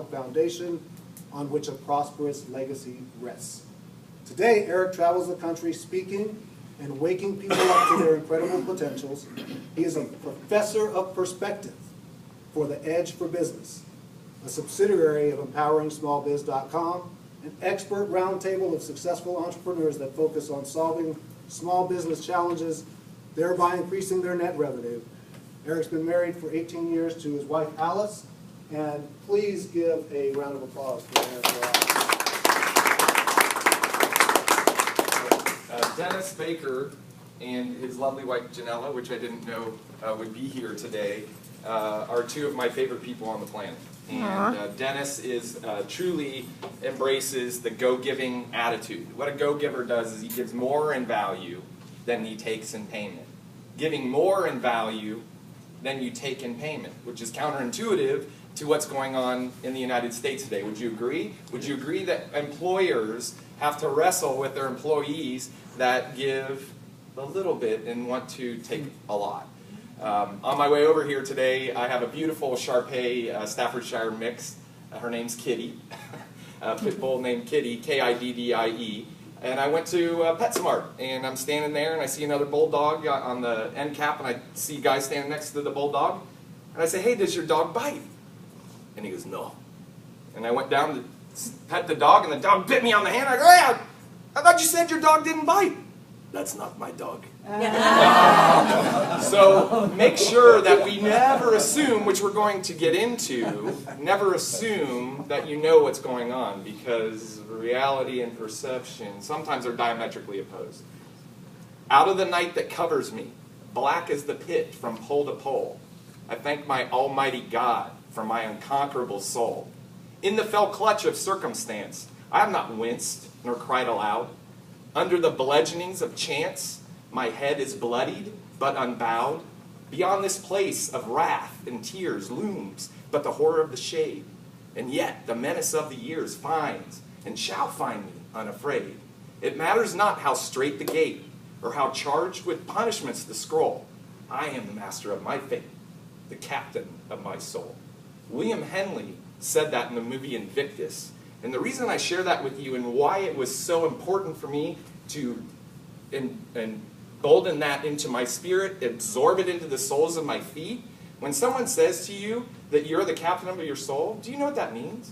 foundation on which a prosperous legacy rests. Today, Eric travels the country speaking and waking people up to their incredible potentials. He is a professor of perspective for the Edge for Business, a subsidiary of EmpoweringSmallBiz.com, an expert roundtable of successful entrepreneurs that focus on solving small business challenges, thereby increasing their net revenue. Eric's been married for 18 years to his wife, Alice, and please give a round of applause for Eric. Dennis Baker and his lovely wife, Janella, which I didn't know would be here today, are two of my favorite people on the planet. And Dennis is truly embraces the go-giving attitude. What a go-giver does is he gives more in value than he takes in payment. Giving more in value than you take in payment, which is counterintuitive to what's going on in the United States today. Would you agree? Would you agree that employers have to wrestle with their employees that give a little bit and want to take a lot? On my way over here today, I have a beautiful Shar-Pei Staffordshire mix. Her name's Kitty, a pit bull named Kitty, Kiddie. And I went to PetSmart, and I'm standing there, and I see another bulldog on the end cap, and I see a guy standing next to the bulldog. And I say, "Hey, does your dog bite?" And he goes, "No." And I went down to pet the dog, and the dog bit me on the hand. I go, "Hey, I thought you said your dog didn't bite." "That's not my dog." So make sure that we never assume, which we're going to get into, never assume that you know what's going on, because reality and perception sometimes are diametrically opposed. Out of the night that covers me, black as the pit from pole to pole, I thank my almighty God for my unconquerable soul. In the fell clutch of circumstance, I have not winced nor cried aloud. Under the bludgeonings of chance, my head is bloodied, but unbowed. Beyond this place of wrath and tears looms but the horror of the shade. And yet the menace of the years finds and shall find me unafraid. It matters not how straight the gate, or how charged with punishments the scroll. I am the master of my fate, the captain of my soul. William Henley said that in the movie Invictus. And the reason I share that with you and why it was so important for me to embolden that into my spirit, absorb it into the soles of my feet. When someone says to you that you're the captain of your soul, do you know what that means?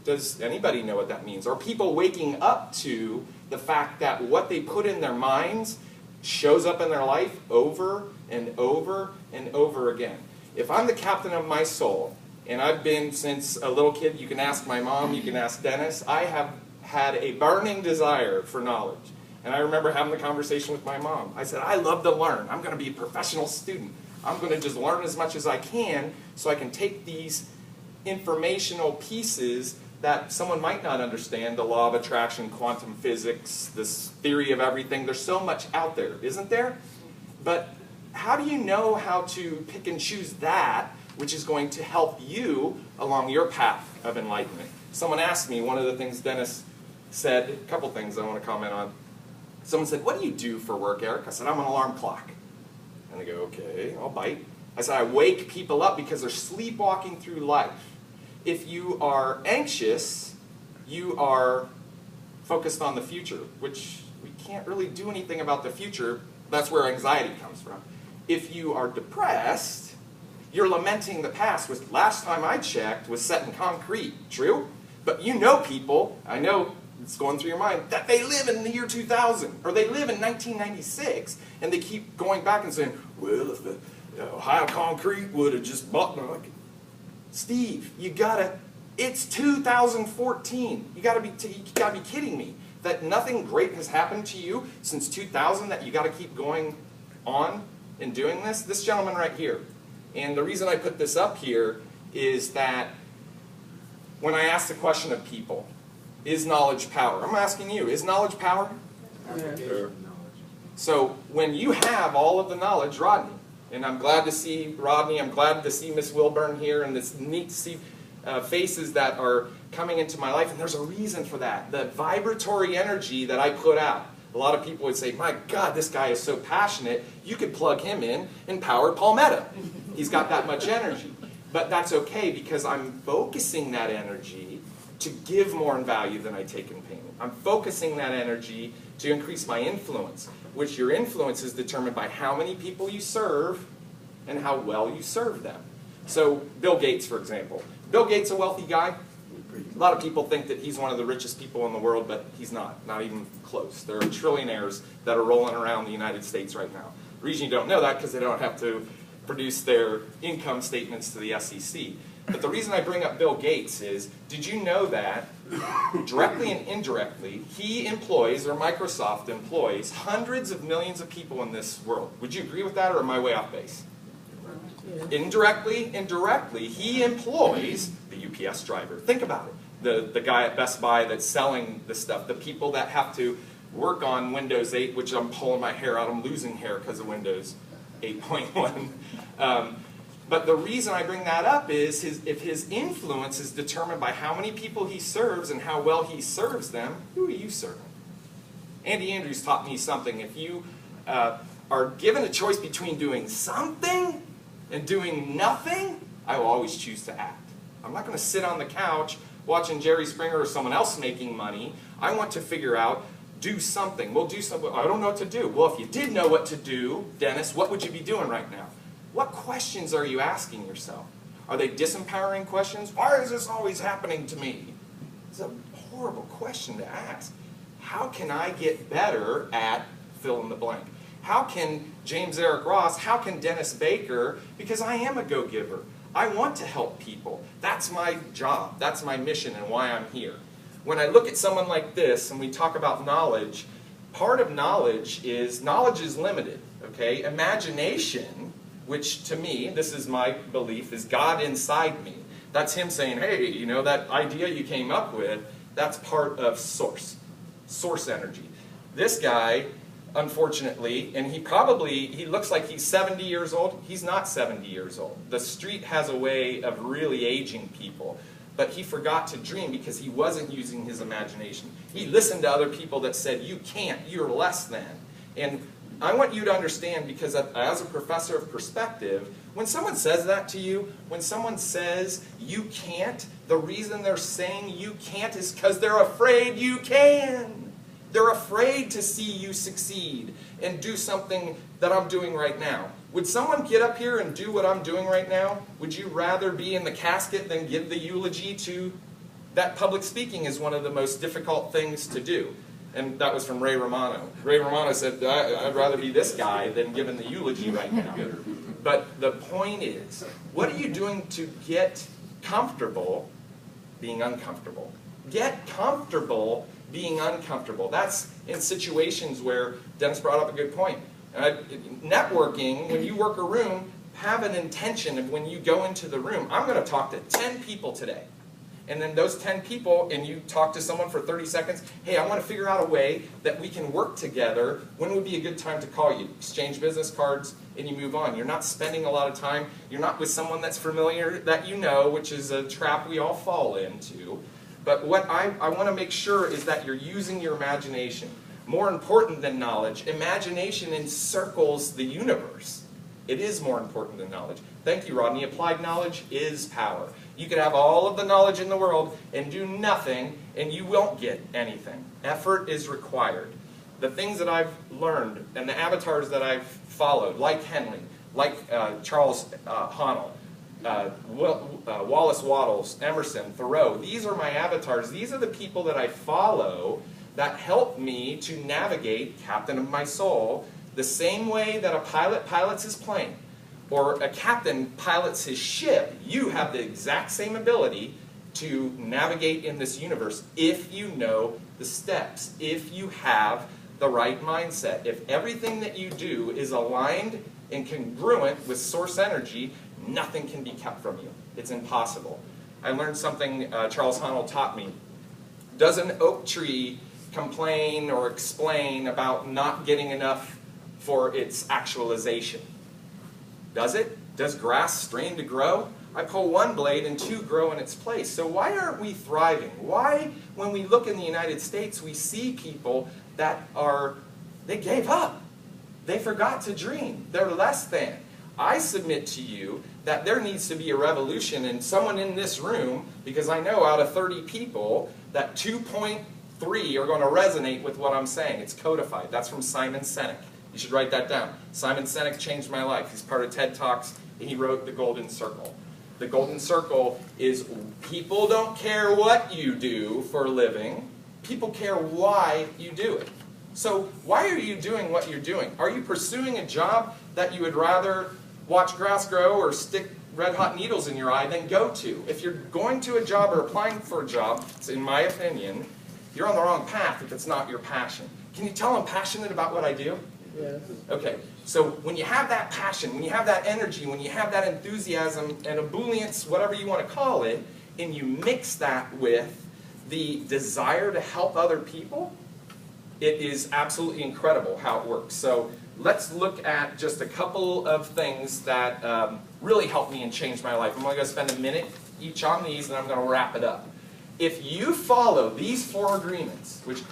Does anybody know what that means? Are people waking up to the fact that what they put in their minds shows up in their life over and over and over again? If I'm the captain of my soul, and I've been since a little kid, you can ask my mom, you can ask Dennis, I have had a burning desire for knowledge. And I remember having the conversation with my mom. I said, I love to learn. I'm going to be a professional student. I'm going to just learn as much as I can so I can take these informational pieces that someone might not understand, the law of attraction, quantum physics, this theory of everything. There's so much out there, isn't there? But how do you know how to pick and choose that which is going to help you along your path of enlightenment? Someone asked me, one of the things Dennis said, a couple things I want to comment on. Someone said, "What do you do for work, Eric?" I said, "I'm an alarm clock." And they go, "Okay, I'll bite." I said, "I wake people up because they're sleepwalking through life. If you are anxious, you are focused on the future, which we can't really do anything about the future. That's where anxiety comes from. If you are depressed, you're lamenting the past, which last time I checked was set in concrete." True? But you know people, I know it's going through your mind, that they live in the year 2000, or they live in 1996, and they keep going back and saying, "Well, if the Ohio Concrete would have just bought me," like, Steve, it's 2014. You gotta be kidding me that nothing great has happened to you since 2000, that you gotta keep going on and doing this. This gentleman right here, and the reason I put this up here is that when I ask the question of people, is knowledge power? I'm asking you, is knowledge power? Yeah. So when you have all of the knowledge, Rodney, and I'm glad to see Rodney, I'm glad to see Miss Wilburn here, and it's neat to see faces that are coming into my life, and there's a reason for that. The vibratory energy that I put out. A lot of people would say, "My God, this guy is so passionate, you could plug him in and power Palmetto." He's got that much energy. But that's okay because I'm focusing that energy to give more in value than I take in payment. I'm focusing that energy to increase my influence, which your influence is determined by how many people you serve and how well you serve them. So Bill Gates, for example. Bill Gates, a wealthy guy. A lot of people think that he's one of the richest people in the world, but he's not even close. There are trillionaires that are rolling around the United States right now. The reason you don't know that because they don't have to produce their income statements to the SEC. But the reason I bring up Bill Gates is, did you know that, directly and indirectly, he employs, or Microsoft employs, hundreds of millions of people in this world? Would you agree with that, or am I way off base? Indirectly, he employs the UPS driver. Think about it. The guy at Best Buy that's selling the stuff, the people that have to work on Windows 8, which I'm pulling my hair out, I'm losing hair because of Windows 8.1. But the reason I bring that up is if his influence is determined by how many people he serves and how well he serves them, who are you serving? Andy Andrews taught me something. If you are given a choice between doing something and doing nothing, I will always choose to act. I'm not going to sit on the couch watching Jerry Springer or someone else making money. I want to figure out, do something. We'll do something. I don't know what to do. Well, if you did know what to do, Dennis, what would you be doing right now? What questions are you asking yourself? Are they disempowering questions? Why is this always happening to me? It's a horrible question to ask. How can I get better at fill in the blank? How can James Eric Ross, how can Dennis Baker, because I am a go-giver. I want to help people. That's my job. That's my mission and why I'm here. When I look at someone like this and we talk about knowledge, part of knowledge is limited, okay? Imagination, which to me, this is my belief, is God inside me. That's him saying, hey, you know, that idea you came up with, that's part of source energy. This guy, unfortunately, and he looks like he's 70 years old. He's not 70 years old. The street has a way of really aging people. But he forgot to dream because he wasn't using his imagination. He listened to other people that said, you can't, you're less than. And I want you to understand, because as a professor of perspective, when someone says that to you, when someone says you can't, the reason they're saying you can't is because they're afraid you can. They're afraid to see you succeed and do something that I'm doing right now. Would someone get up here and do what I'm doing right now? Would you rather be in the casket than give the eulogy to that? Public speaking is one of the most difficult things to do. And that was from Ray Romano. Ray Romano said, I'd rather be this guy than giving the eulogy right now. But the point is, what are you doing to get comfortable being uncomfortable? Get comfortable being uncomfortable. That's in situations where Dennis brought up a good point. Networking, when you work a room, have an intention of when you go into the room, I'm going to talk to 10 people today. And then those 10 people, and you talk to someone for 30 seconds, hey, I want to figure out a way that we can work together. When would be a good time to call you? Exchange business cards, and you move on. You're not spending a lot of time. You're not with someone that's familiar that you know, which is a trap we all fall into. But what I want to make sure is that you're using your imagination. More important than knowledge, imagination encircles the universe. It is more important than knowledge. Thank you, Rodney. Applied knowledge is power. You could have all of the knowledge in the world and do nothing, and you won't get anything. Effort is required. The things that I've learned and the avatars that I've followed, like Henley, like Charles Haanel, Wallace Wattles, Emerson, Thoreau, these are my avatars. These are the people that I follow that help me to navigate, captain of my soul, the same way that a pilot pilots his plane or a captain pilots his ship. You have the exact same ability to navigate in this universe if you know the steps, if you have the right mindset. If everything that you do is aligned and congruent with source energy, nothing can be kept from you. It's impossible. I learned something Charles Haanel taught me. Does an oak tree complain or explain about not getting enough for its actualization? Does it? Does grass strain to grow? I pull one blade and two grow in its place. So why aren't we thriving? Why, when we look in the United States, we see people that they gave up. They forgot to dream. They're less than. I submit to you that there needs to be a revolution, and someone in this room, because I know out of 30 people that 2.3 are going to resonate with what I'm saying. It's codified. That's from Simon Sinek. You should write that down. Simon Sinek changed my life. He's part of TED Talks, and he wrote The Golden Circle. The Golden Circle is people don't care what you do for a living. People care why you do it. So why are you doing what you're doing? Are you pursuing a job that you would rather watch grass grow or stick red hot needles in your eye than go to? If you're going to a job or applying for a job, in my opinion, you're on the wrong path if it's not your passion. Can you tell I'm passionate about what I do? Yes. Okay, so when you have that passion, when you have that energy, when you have that enthusiasm and ebullience, whatever you want to call it, and you mix that with the desire to help other people, it is absolutely incredible how it works. So let's look at just a couple of things that really helped me and changed my life. I'm only going to spend a minute each on these, and I'm going to wrap it up. If you follow these 4 agreements, which,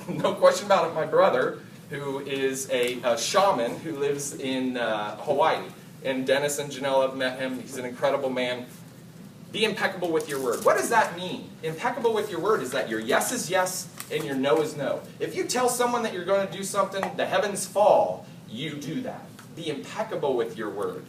no question about it, my brother, who is a shaman who lives in Hawaii, and Dennis and Janelle have met him. He's an incredible man. Be impeccable with your word. What does that mean? Impeccable with your word is that your yes is yes and your no is no. If you tell someone that you're going to do something, the heavens fall, you do that. Be impeccable with your word.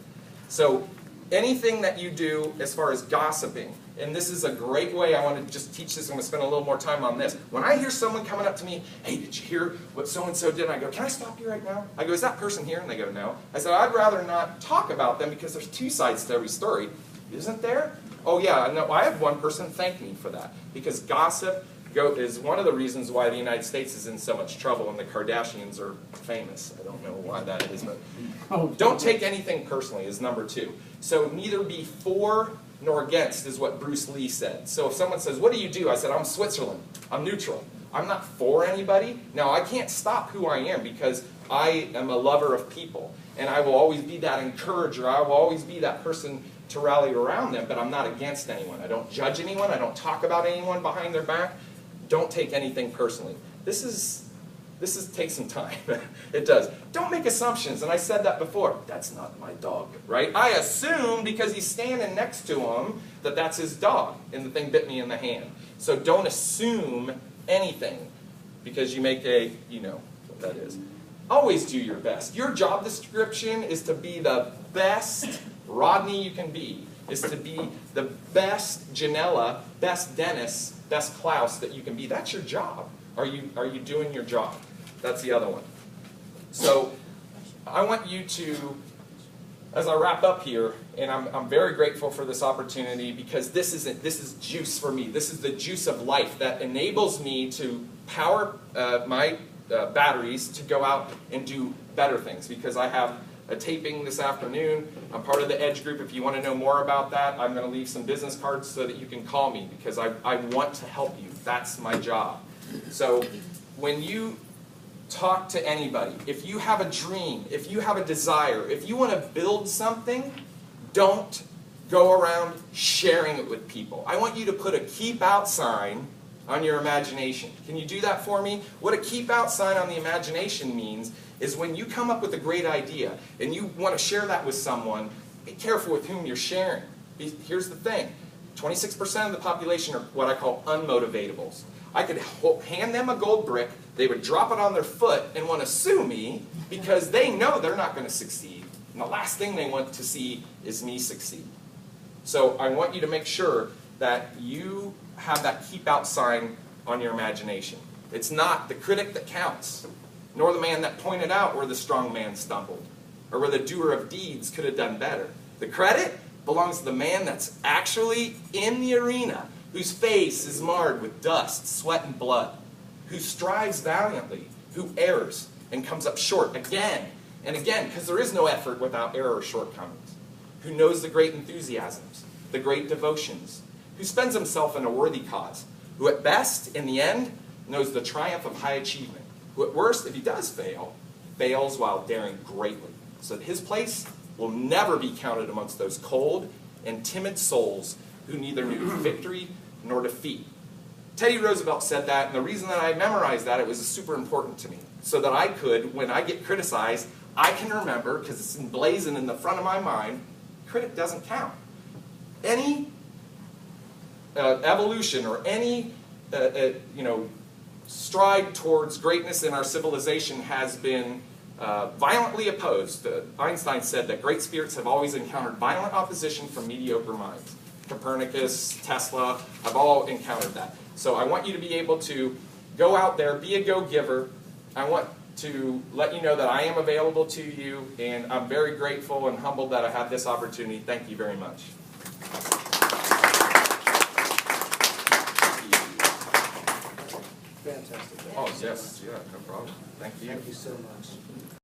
So anything that you do as far as gossiping, and this is a great way, I want to just teach this, I'm going to spend a little more time on this. When I hear someone coming up to me, hey, did you hear what so-and-so did? And I go, can I stop you right now? I go, is that person here? And they go, no. I said, I'd rather not talk about them because there's 2 sides to every story. Isn't there? Oh yeah, no, I had one person thank me for that. Because gossip is one of the reasons why the United States is in so much trouble and the Kardashians are famous. I don't know why that is, but don't take anything personally is number 2. So neither be for nor against is what Bruce Lee said. So if someone says, what do you do? I said, I'm Switzerland. I'm neutral. I'm not for anybody. Now, I can't stop who I am because I am a lover of people. And I will always be that encourager. I will always be that person to rally around them, but I'm not against anyone. I don't judge anyone. I don't talk about anyone behind their back. Don't take anything personally. This takes some time. It does. Don't make assumptions, and I said that before. That's not my dog, right? I assume because he's standing next to him that that's his dog, and the thing bit me in the hand. So don't assume anything because you make you know what that is. Always do your best. Your job description is to be the best Rodney you can be, is to be the best Janella, best Dennis, best Klaus that you can be. That's your job. Are you doing your job? That's the other one. So I want you to, as I wrap up here, and I'm very grateful for this opportunity because this is juice for me. This is the juice of life that enables me to power my batteries to go out and do better things because I have a taping this afternoon. I'm part of the Edge group. If you want to know more about that, I'm going to leave some business cards so that you can call me because I want to help you. That's my job. So when you talk to anybody, if you have a dream, if you have a desire, if you want to build something, don't go around sharing it with people. I want you to put a keep out sign on your imagination. Can you do that for me? What a keep out sign on the imagination means is when you come up with a great idea and you want to share that with someone, be careful with whom you're sharing. Here's the thing. 26% of the population are what I call unmotivatables. I could hand them a gold brick, they would drop it on their foot and want to sue me because they know they're not going to succeed. And the last thing they want to see is me succeed. So I want you to make sure that you have that keep out sign on your imagination. It's not the critic that counts, nor the man that pointed out where the strong man stumbled, or where the doer of deeds could have done better. The credit belongs to the man that's actually in the arena, whose face is marred with dust, sweat, and blood, who strives valiantly, who errs and comes up short again and again, because there is no effort without error or shortcomings, who knows the great enthusiasms, the great devotions, who spends himself in a worthy cause, who at best, in the end, knows the triumph of high achievement, who at worst, if he does fail, fails while daring greatly, so that his place will never be counted amongst those cold and timid souls who neither knew victory nor defeat. Teddy Roosevelt said that, and the reason that I memorized that, it was super important to me, so that I could, when I get criticized, I can remember, because it's emblazoned in the front of my mind, critic doesn't count. Any evolution or any stride towards greatness in our civilization has been violently opposed. Einstein said that great spirits have always encountered violent opposition from mediocre minds. Copernicus, Tesla have all encountered that. So I want you to be able to go out there, be a go-giver. I want to let you know that I am available to you, and I'm very grateful and humbled that I have this opportunity. Thank you very much. Fantastic. Oh, yes, yeah, no problem. Thank you. Thank you so much.